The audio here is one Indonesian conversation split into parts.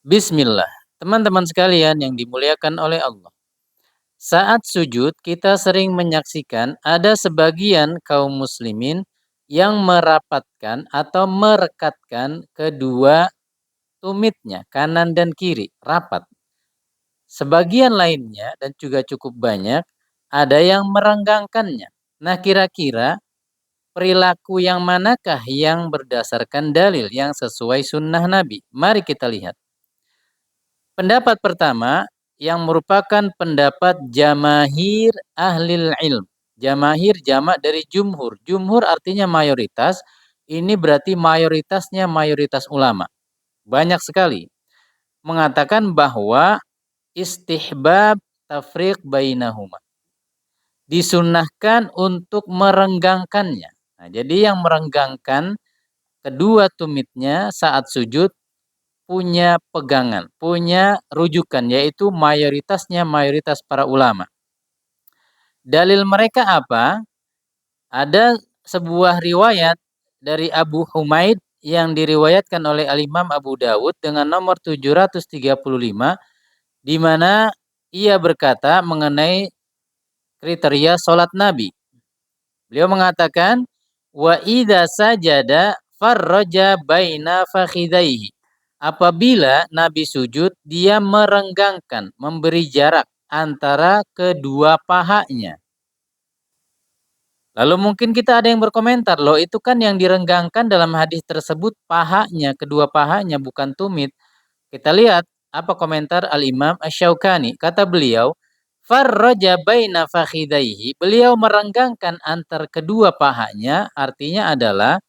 Bismillah. Teman-teman sekalian yang dimuliakan oleh Allah. Saat sujud, kita sering menyaksikan ada sebagian kaum muslimin yang merapatkan atau merekatkan kedua tumitnya, kanan dan kiri, rapat. Sebagian lainnya dan juga cukup banyak, ada yang merenggangkannya. Nah, kira-kira perilaku yang manakah yang berdasarkan dalil yang sesuai sunnah Nabi? Mari kita lihat. Pendapat pertama yang merupakan pendapat jamahir ahlil ilm. Jamahir jamak dari jumhur. Jumhur artinya mayoritas. Ini berarti mayoritasnya mayoritas ulama. Banyak sekali. Mengatakan bahwa istihbab tafriq bainahuma. Disunnahkan untuk merenggangkannya. Nah, jadi yang merenggangkan kedua tumitnya saat sujud punya pegangan, punya rujukan, yaitu mayoritas para ulama. Dalil mereka apa? Ada sebuah riwayat dari Abu Humaid yang diriwayatkan oleh Al-Imam Abu Dawud dengan nomor 735, di mana ia berkata mengenai kriteria salat Nabi. Beliau mengatakan, wa idza sajada farraja baina fakhidaihi. Apabila Nabi sujud, dia merenggangkan, memberi jarak antara kedua pahanya. Lalu mungkin kita ada yang berkomentar, loh itu kan yang direnggangkan dalam hadis tersebut pahanya, kedua pahanya, bukan tumit. Kita lihat apa komentar Al-Imam Asy-Syaukani. Kata beliau, farraja baina fakhidaihi. Beliau merenggangkan antar kedua pahanya, artinya adalah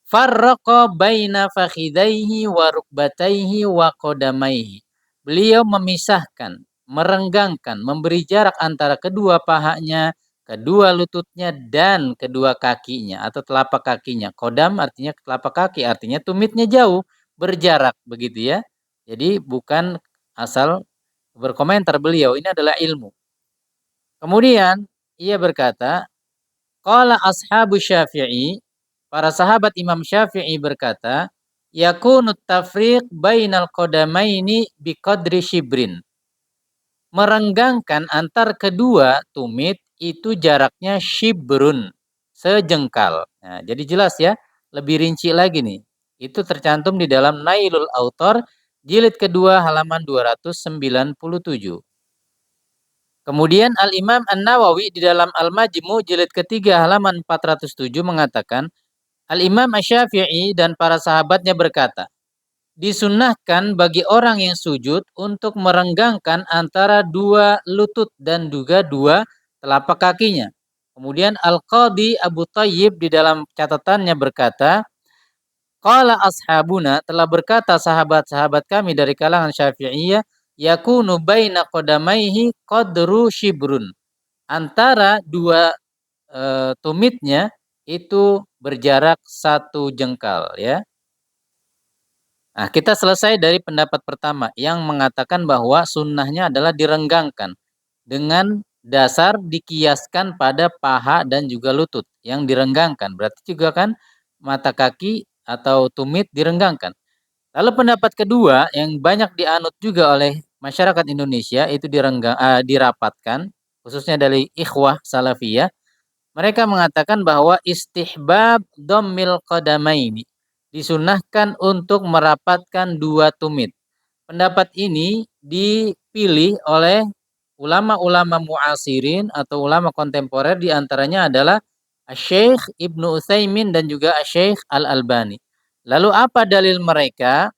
farraqa baina fakhidaihi wa rukbataihi wa qadamaihi. Beliau memisahkan, merenggangkan, memberi jarak antara kedua pahanya, kedua lututnya dan kedua kakinya atau telapak kakinya. Qadam artinya telapak kaki, artinya tumitnya jauh, berjarak begitu ya. Jadi bukan asal berkomentar beliau, ini adalah ilmu. Kemudian ia berkata, qala ashabu Syafi'i, para sahabat Imam Syafi'i berkata, yakunut tafriq bainal qadamaini biqadri shibrin. Merenggangkan antar kedua tumit itu jaraknya shibrun, sejengkal. Nah, jadi jelas ya, lebih rinci lagi nih. Itu tercantum di dalam Nailul Autor jilid kedua halaman 297. Kemudian Al-Imam An-Nawawi di dalam Al-Majmu' jilid ketiga halaman 407 mengatakan, Al-Imam Asy-Syafi'i dan para sahabatnya berkata, disunnahkan bagi orang yang sujud untuk merenggangkan antara dua lutut dan juga dua telapak kakinya. Kemudian Al-Qadhi Abu Thayyib di dalam catatannya berkata, qala ashabuna, telah berkata sahabat-sahabat kami dari kalangan Syafi'iyah, yakunu baina qadamaihi qadru shibrun. Antara dua tumitnya itu berjarak satu jengkal ya. Nah, kita selesai dari pendapat pertama yang mengatakan bahwa sunnahnya adalah direnggangkan dengan dasar dikiaskan pada paha dan juga lutut yang direnggangkan. Berarti juga kan mata kaki atau tumit direnggangkan. Lalu pendapat kedua yang banyak dianut juga oleh masyarakat Indonesia itu dirapatkan, khususnya dari ikhwah salafiyah. Mereka mengatakan bahwa istihbab dhammil qadamaini, disunahkan untuk merapatkan dua tumit. Pendapat ini dipilih oleh ulama-ulama muasirin atau ulama kontemporer, diantaranya adalah Syekh Ibnu Utsaimin dan juga Syekh Al-Albani. Lalu apa dalil mereka?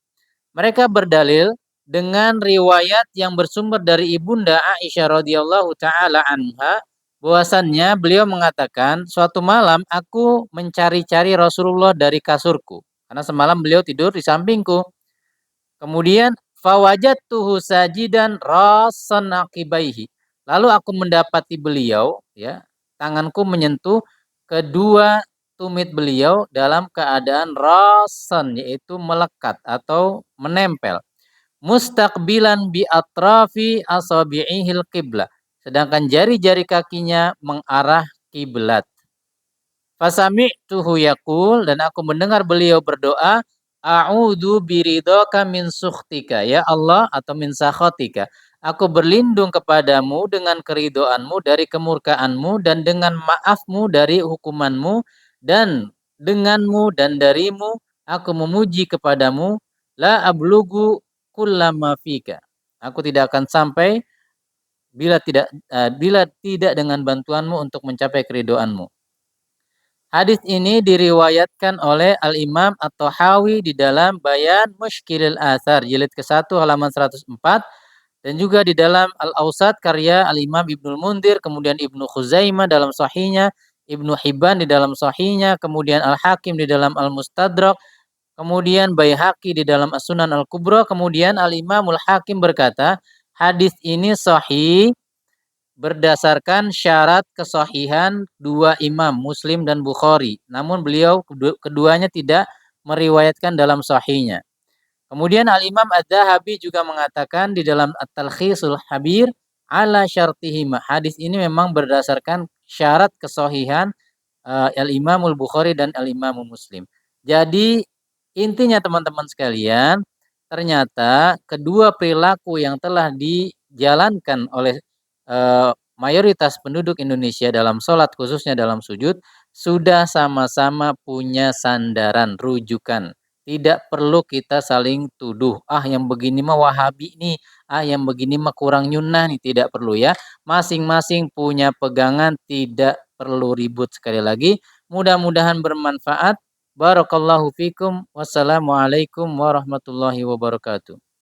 Mereka berdalil dengan riwayat yang bersumber dari Ibunda Aisyah radhiyallahu taala anha, bahwasannya beliau mengatakan, suatu malam aku mencari-cari Rasulullah dari kasurku karena semalam beliau tidur di sampingku. Kemudian fawajadtuhu sajidan rasan aqibaihi. Lalu aku mendapati beliau ya, tanganku menyentuh kedua tumit beliau dalam keadaan rasan, yaitu melekat atau menempel. Mustaqbilan bi atrafi asabi'ihil qiblah. Sedangkan jari-jari kakinya mengarah kiblat. Fasami'tuhu yaqul, dan aku mendengar beliau berdoa, a'udzu biridhaka min sukhtika, ya Allah, atau min sakhatika. Aku berlindung kepadamu dengan keridhoanmu dari kemurkaanmu dan dengan maafmu dari hukumanmu dan denganmu dan darimu aku memuji kepadamu la ablugu kullama fika. Aku tidak akan sampai bila tidak dengan bantuanmu untuk mencapai keridhoanmu. Hadis ini diriwayatkan oleh Al-Imam At-Tahawi di dalam Bayan Mushkilil Athar jilid ke-1 halaman 104 dan juga di dalam Al-Awsat karya Al-Imam Ibnul Mundir, kemudian Ibnu Khuzaimah dalam sahihnya, Ibnu Hibban di dalam sahihnya, kemudian Al-Hakim di dalam Al-Mustadrak, kemudian Baihaqi di dalam As-Sunan Al-Kubra, kemudian Al-Imamul Hakim berkata, hadis ini sahih berdasarkan syarat kesahihan dua imam Muslim dan Bukhari. Namun beliau keduanya tidak meriwayatkan dalam sahihnya. Kemudian Al-Imam Adz-Dzahabi juga mengatakan di dalam At-Talkhisul Habir ala syartihima. Hadis ini memang berdasarkan syarat kesahihan Al-Imamul Bukhari dan Al-Imamul Muslim. Jadi intinya teman-teman sekalian, ternyata kedua perilaku yang telah dijalankan oleh mayoritas penduduk Indonesia dalam sholat khususnya dalam sujud sudah sama-sama punya sandaran rujukan. Tidak perlu kita saling tuduh. Ah yang begini mah Wahabi nih. Ah yang begini mah kurang nyunnah nih. Tidak perlu ya. Masing-masing punya pegangan. Tidak perlu ribut sekali lagi. Mudah-mudahan bermanfaat. Barakallahu fikum. Wassalamualaikum warahmatullahi wabarakatuh.